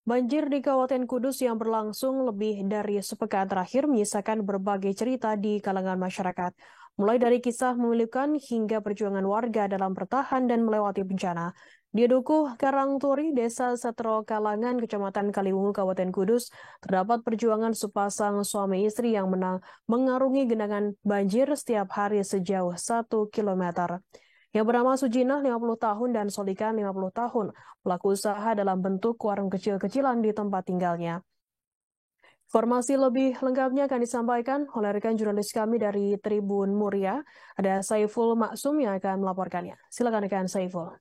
Banjir di Kabupaten Kudus yang berlangsung lebih dari sepekan terakhir menyisakan berbagai cerita di kalangan masyarakat. Mulai dari kisah memilukan hingga perjuangan warga dalam bertahan dan melewati bencana. Di Dukuh Karangturi, Desa Setro Kalangan, Kecamatan Kaliwungu, Kabupaten Kudus, terdapat perjuangan sepasang suami istri yang mengarungi genangan banjir setiap hari sejauh 1 kilometer. Yang bernama Sujinah 50 tahun dan Solikan 50 tahun, pelaku usaha dalam bentuk warung kecil-kecilan di tempat tinggalnya. Informasi lebih lengkapnya akan disampaikan oleh rekan jurnalis kami dari Tribun Muria. Ada Saiful Maksum yang akan melaporkannya. Silakan rekan Saiful.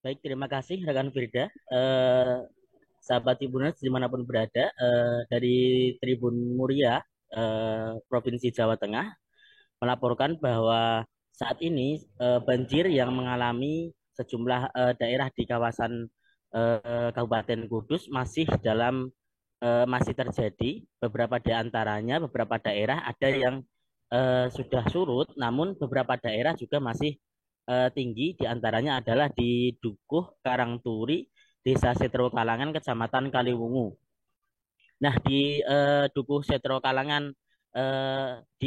Baik, terima kasih rekan Firda. Sahabat Tribuners dimanapun berada, dari Tribun Muria, Provinsi Jawa Tengah, melaporkan bahwa saat ini banjir yang mengalami sejumlah daerah di kawasan Kabupaten Kudus masih terjadi. Beberapa di antaranya, beberapa daerah ada yang sudah surut, namun beberapa daerah juga masih tinggi. Di antaranya adalah di Dukuh Karangturi, Desa Setro Kalangan, Kecamatan Kaliwungu. Nah, di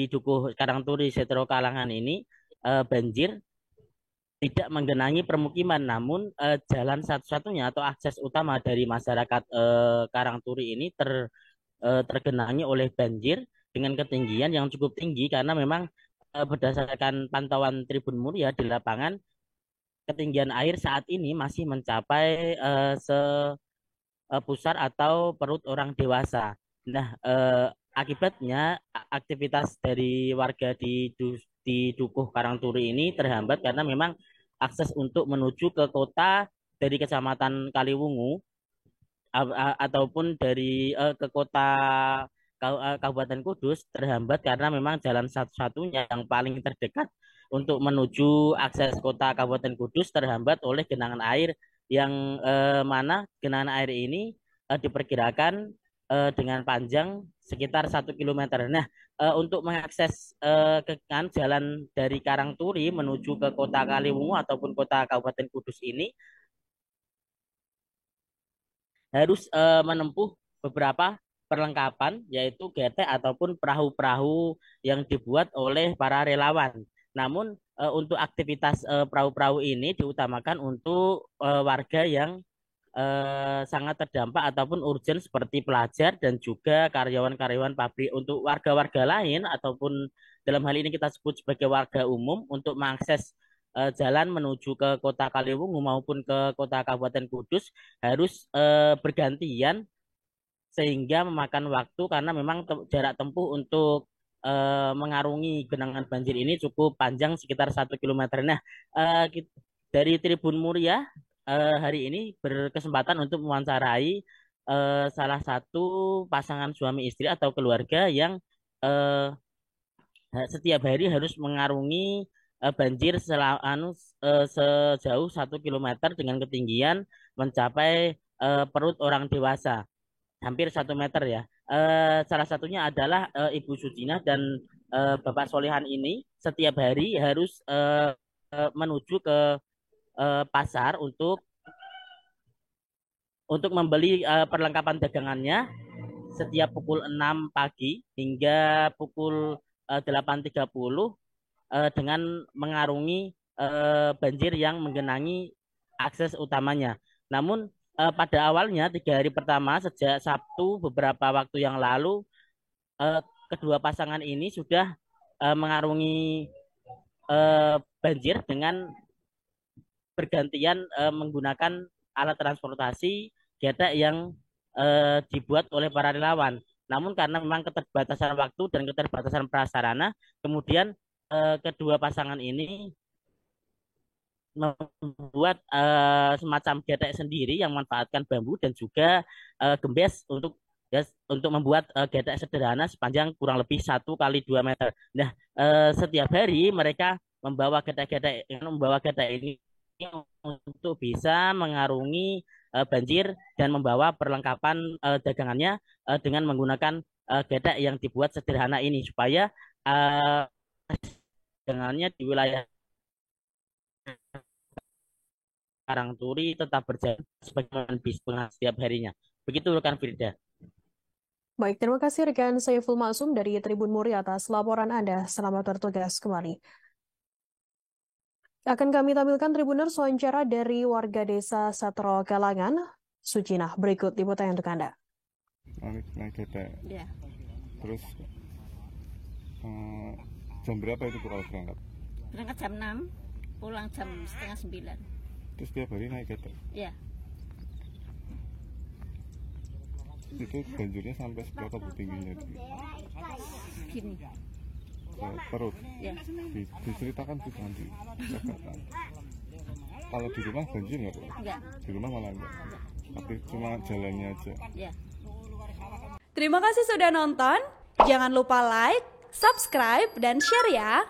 Dukuh Karangturi Setro Kalangan ini banjir tidak menggenangi permukiman, namun jalan satu-satunya atau akses utama dari masyarakat Karangturi ini tergenangi oleh banjir dengan ketinggian yang cukup tinggi karena memang berdasarkan pantauan Tribun Muria di lapangan, ketinggian air saat ini masih mencapai pusar atau perut orang dewasa. Nah, akibatnya aktivitas dari warga di Dukuh Karangturi ini terhambat karena memang akses untuk menuju ke kota dari Kecamatan Kaliwungu ataupun dari ke kota Kabupaten Kudus terhambat karena memang jalan satu-satunya yang paling terdekat untuk menuju akses kota Kabupaten Kudus terhambat oleh genangan air yang mana genangan air ini diperkirakan dengan panjang sekitar 1 kilometer. Nah, untuk mengakses kan jalan dari Karangturi menuju ke kota Kaliwungu ataupun kota Kabupaten Kudus ini harus menempuh beberapa perlengkapan, yaitu getek ataupun perahu-perahu yang dibuat oleh para relawan. Namun untuk aktivitas perahu-perahu ini diutamakan untuk warga yang sangat terdampak ataupun urgent seperti pelajar dan juga karyawan-karyawan pabrik. Untuk warga-warga lain ataupun dalam hal ini kita sebut sebagai warga umum untuk mengakses jalan menuju ke kota Kaliwungu maupun ke kota Kabupaten Kudus harus bergantian sehingga memakan waktu karena memang jarak tempuh untuk mengarungi genangan banjir ini cukup panjang sekitar 1 kilometer. Nah, dari Tribun Muria hari ini berkesempatan untuk mewawancarai salah satu pasangan suami istri atau keluarga yang eh, setiap hari harus mengarungi banjir sejauh 1 kilometer dengan ketinggian mencapai perut orang dewasa, hampir 1 meter ya. Salah satunya adalah Ibu Sujina dan Bapak Solehan ini setiap hari harus menuju ke pasar untuk membeli perlengkapan dagangannya setiap pukul 6 pagi hingga pukul 8.30 dengan mengarungi banjir yang menggenangi akses utamanya. Namun pada awalnya 3 hari pertama sejak Sabtu beberapa waktu yang lalu eh, kedua pasangan ini sudah mengarungi banjir dengan bergantian menggunakan alat transportasi getek yang dibuat oleh para relawan. Namun karena memang keterbatasan waktu dan keterbatasan prasarana, kemudian kedua pasangan ini membuat semacam getek sendiri yang memanfaatkan bambu dan juga gembes untuk membuat getek sederhana sepanjang kurang lebih 1 kali 2 meter. Nah, setiap hari mereka membawa getek ini untuk bisa mengarungi banjir dan membawa perlengkapan dagangannya dengan menggunakan getek yang dibuat sederhana ini supaya dagangannya di wilayah Karangturi tetap berjalan sebagaimana bis setiap harinya. Begitu rekan Firda. Baik, terima kasih rekan Saiful Maksum dari Tribun Muri atas laporan Anda. Selamat bertugas kembali. Akan kami tampilkan Tribuners wawancara dari warga desa Satro Galangan, Sucinah. Berikut liputan untuk Anda. Naik getek. Ya. Terus jam berapa itu kalau berangkat? Berangkat jam 6, pulang jam setengah 9. Terus tiap hari naik getek? Ya. Itu banjirnya sampai seberapa bu tingginya? Gini. Perut? Ya. Diceritakan sih nanti. Kalau di rumah banjir nggak bu? Enggak. Di rumah malah enggak? Tapi cuma jalannya aja? Ya. Terima kasih sudah nonton. Jangan lupa like, subscribe, dan share ya.